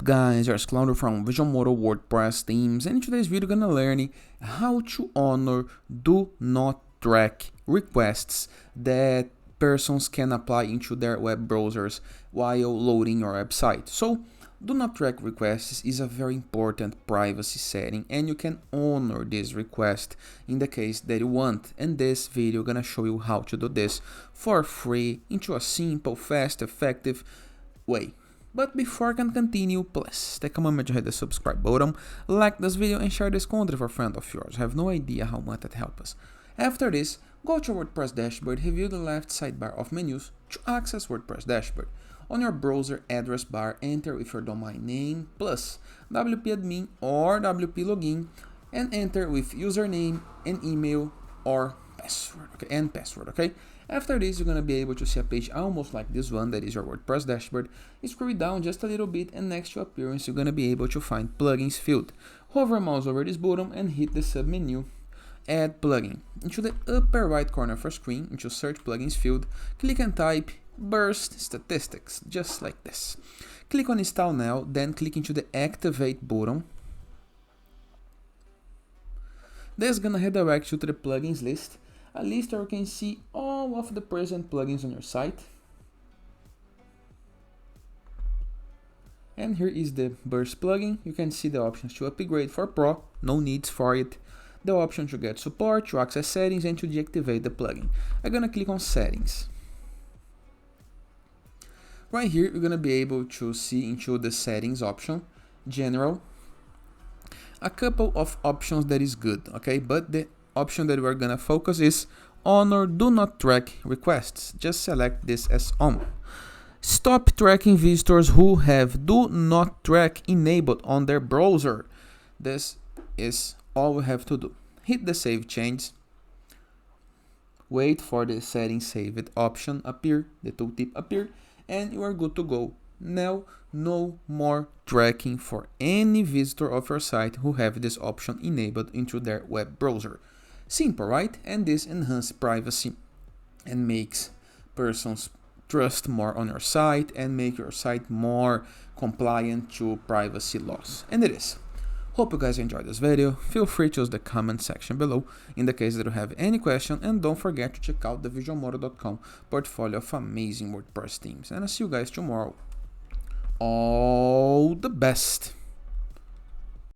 Guys, here's Claudio from Visualmodo WordPress themes, and in today's video we're gonna learn how to honor do not track requests that persons can apply into their web browsers while loading your website. So do not track requests is a very important privacy setting, and you can honor this request in the case that you want. And this video gonna show you how to do this for free into a simple, fast, effective way. But before I can continue, please take a moment to hit the subscribe button, like this video and share this content with a friend of yours. I have no idea how much that helps us. After this, go to your WordPress dashboard, review the left sidebar of menus to access WordPress dashboard. On your browser address bar, enter with your domain name plus WP admin or WP login and enter with username and email or password, okay? After this, you're going to be able to see a page almost like this one, that is your WordPress dashboard. Scroll down just a little bit and next to appearance, you're going to be able to find plugins field. Hover your mouse over this button and hit the submenu, add plugin. Into the upper right corner of your screen, into search plugins field, click and type burst statistics, just like this. Click on install now, then click into the activate button. This is going to redirect you to the plugins list. A list where you can see all of the present plugins on your site. And here is the Burst plugin. You can see the options to upgrade for Pro, no needs for it. The option to get support, to access settings, and to deactivate the plugin. I'm gonna click on settings. Right here, you're gonna be able to see into the settings option, general, a couple of options that is good, okay? But the option that we're gonna focus is honor do not track requests. Just select this as on. Stop tracking visitors who have do not track enabled on their browser. This is all we have to do. Hit the save change. Wait for the settings saved option appear, the tooltip appear, and you are good to go. Now, no more tracking for any visitor of your site who have this option enabled into their web browser. Simple, right? And this enhances privacy and makes persons trust more on your site and make your site more compliant to privacy laws. And it is. Hope you guys enjoyed this video. Feel free to use the comment section below in the case that you have any question, and don't forget to check out the visualmodo.com portfolio of amazing WordPress themes. And I'll see you guys tomorrow. All the best.